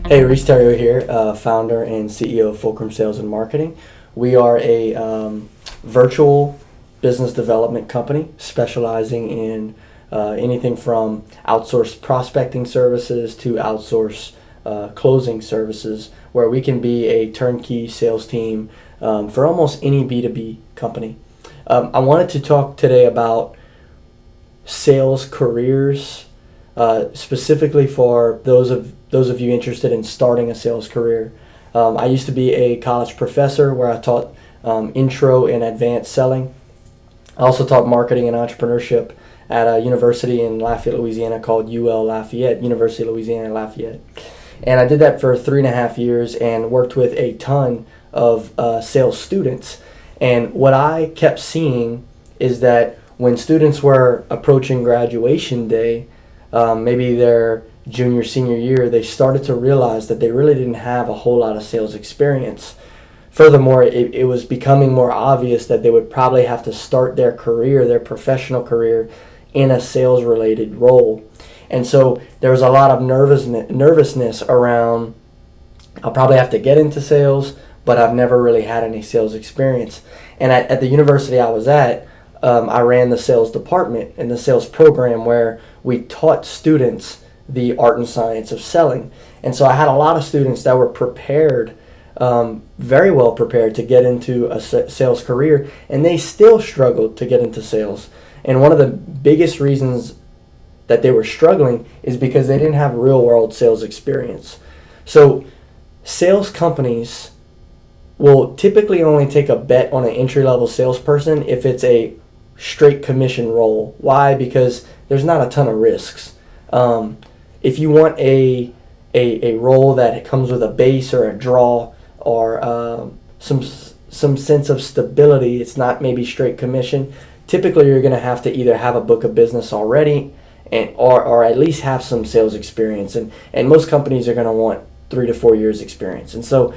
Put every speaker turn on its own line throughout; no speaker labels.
Hey, Reese Terrio here, founder and CEO of Fulcrum Sales and Marketing. We are a virtual business development company specializing in anything from outsourced prospecting services to outsourced closing services, where we can be a turnkey sales team for almost any B2B company. I wanted to talk today about sales careers, specifically for those of you interested in starting a sales career. I used to be a college professor where I taught intro and advanced selling. I also taught marketing and entrepreneurship at a university in Lafayette, Louisiana called UL Lafayette, University of Louisiana Lafayette. And I did that for 3.5 years and worked with a ton of sales students. And what I kept seeing is that when students were approaching graduation day, maybe their junior, senior year, they started to realize that they really didn't have a whole lot of sales experience. Furthermore, it was becoming more obvious that they would probably have to start their career, their professional career, in a sales-related role. And so there was a lot of nervousness around, I'll probably have to get into sales, but I've never really had any sales experience. And at the university I was at, I ran the sales department and the sales program where we taught students the art and science of selling. And so I had a lot of students that were prepared, very well prepared to get into a sales career, and they still struggled to get into sales. And one of the biggest reasons that they were struggling is because they didn't have real world sales experience. So sales companies will typically only take a bet on an entry-level salesperson if it's a straight commission role. Why? Because there's not a ton of risks. If you want a role that comes with a base or a draw or some sense of stability, it's not maybe straight commission. Typically, you're going to have to either have a book of business already or at least have some sales experience. And most companies are going to want 3 to 4 years experience. And so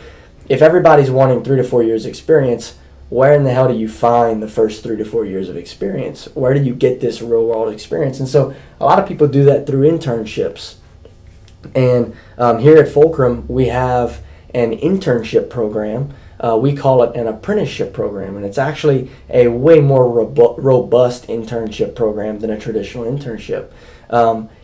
if everybody's wanting 3 to 4 years experience, where in the hell do you find the first 3 to 4 years of experience? Where do you get this real world experience? And so a lot of people do that through internships. And here at Fulcrum, we have an internship program. We call it an apprenticeship program. And it's actually a way more robust internship program than a traditional internship.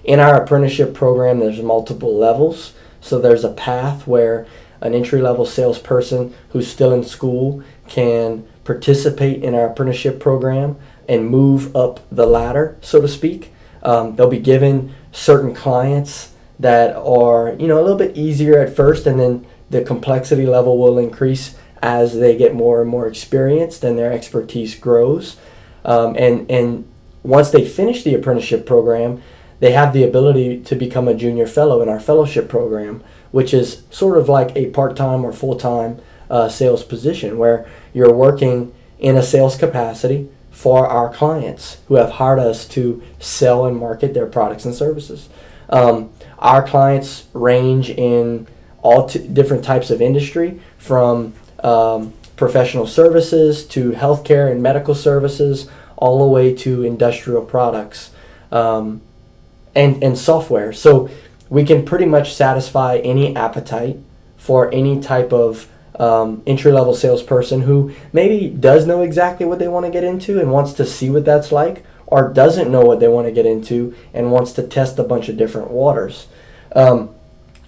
In our apprenticeship program, there's multiple levels. So there's a path where an entry-level salesperson who's still in school can participate in our apprenticeship program and move up the ladder, so to speak. They'll be given certain clients that are, a little bit easier at first, and then the complexity level will increase as they get more and more experienced and their expertise grows. And once they finish the apprenticeship program, they have the ability to become a junior fellow in our fellowship program, which is sort of like a part-time or full-time sales position where you're working in a sales capacity for our clients who have hired us to sell and market their products and services. Our clients range in all different types of industry, from professional services to healthcare and medical services, all the way to industrial products and software. So we can pretty much satisfy any appetite for any type of entry-level salesperson who maybe does know exactly what they want to get into and wants to see what that's like, or doesn't know what they want to get into and wants to test a bunch of different waters.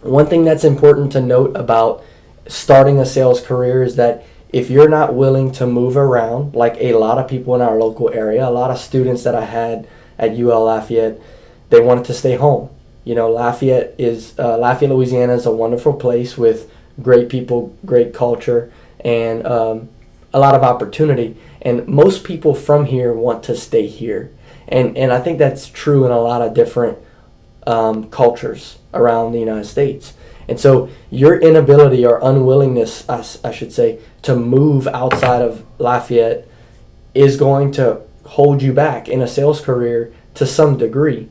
One thing that's important to note about starting a sales career is that if you're not willing to move around, like a lot of people in our local area, a lot of students that I had at UL Lafayette, they wanted to stay home. Lafayette, Louisiana is a wonderful place with great people, great culture, and a lot of opportunity. And most people from here want to stay here. And I think that's true in a lot of different cultures around the United States. And so your inability or unwillingness, I should say, to move outside of Lafayette is going to hold you back in a sales career to some degree.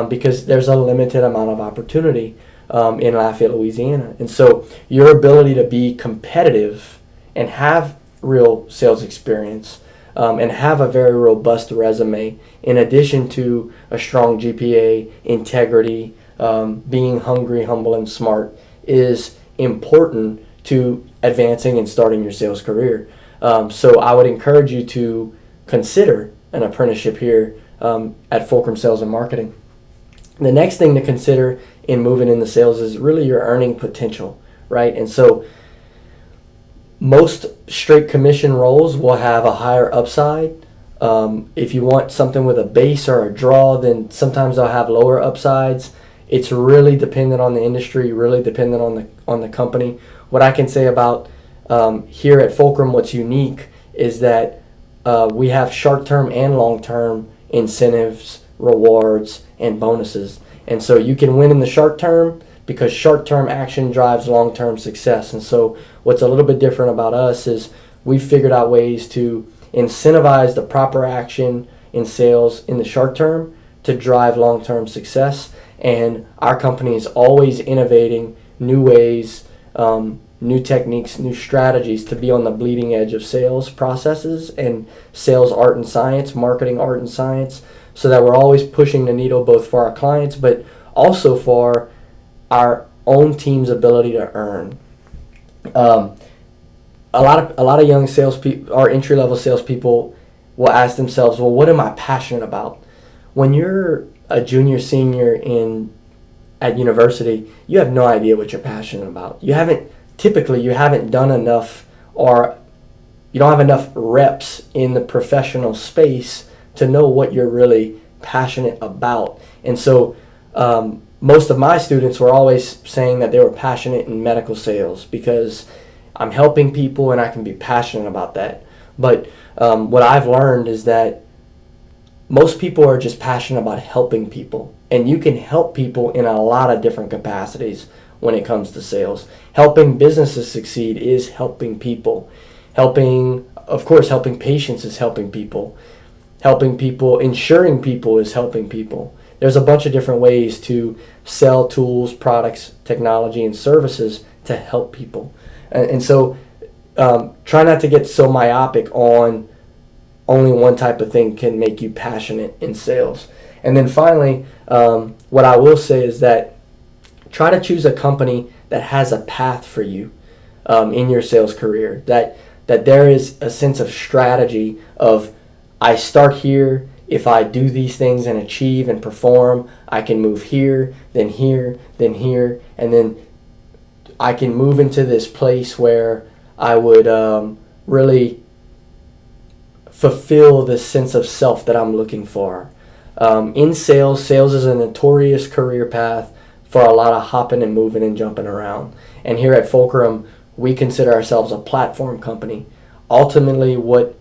Because there's a limited amount of opportunity in Lafayette, Louisiana. And so your ability to be competitive and have real sales experience and have a very robust resume, in addition to a strong GPA, integrity, being hungry, humble, and smart, is important to advancing and starting your sales career. So I would encourage you to consider an apprenticeship here at Fulcrum Sales and Marketing. The next thing to consider in moving into sales is really your earning potential, right? And so most straight commission roles will have a higher upside. If you want something with a base or a draw, then sometimes they'll have lower upsides. It's really dependent on the industry, really dependent on the company. What I can say about here at Fulcrum, what's unique is that we have short-term and long-term incentives, rewards, and bonuses. And so you can win in the short term because short-term action drives long-term success. And so what's a little bit different about us is we've figured out ways to incentivize the proper action in sales in the short term to drive long-term success. And our company is always innovating new ways, new techniques, new strategies to be on the bleeding edge of sales processes and sales art and science, marketing art and science, so that we're always pushing the needle both for our clients but also for our own team's ability to earn. A lot of young salespeople or entry-level salespeople will ask themselves, well, what am I passionate about? When you're a junior, senior at university, you have no idea what you're passionate about. You haven't done enough, or you don't have enough reps in the professional space to know what you're really passionate about. And so most of my students were always saying that they were passionate in medical sales because I'm helping people and I can be passionate about that. But what I've learned is that most people are just passionate about helping people. And you can help people in a lot of different capacities when it comes to sales. Helping businesses succeed is helping people. Helping patients is helping people. Helping people, insuring people is helping people. There's a bunch of different ways to sell tools, products, technology, and services to help people. And so try not to get so myopic on only one type of thing can make you passionate in sales. And then finally, what I will say is that try to choose a company that has a path for you in your sales career, that there is a sense of strategy of, I start here, if I do these things and achieve and perform, I can move here, then here, then here, and then I can move into this place where I would really fulfill this sense of self that I'm looking for. In sales is a notorious career path for a lot of hopping and moving and jumping around. And here at Fulcrum, we consider ourselves a platform company. Ultimately, what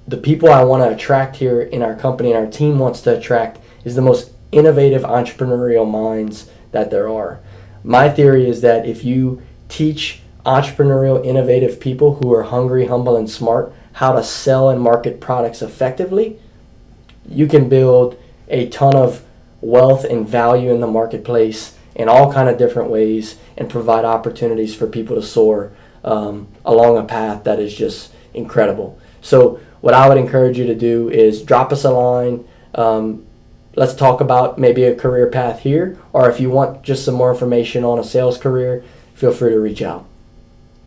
the people I want to attract here in our company and our team wants to attract is the most innovative entrepreneurial minds that there are. My theory is that if you teach entrepreneurial, innovative people who are hungry, humble, and smart how to sell and market products effectively, you can build a ton of wealth and value in the marketplace in all kind of different ways and provide opportunities for people to soar along a path that is just incredible. So what I would encourage you to do is drop us a line. Let's talk about maybe a career path here, or if you want just some more information on a sales career, feel free to reach out.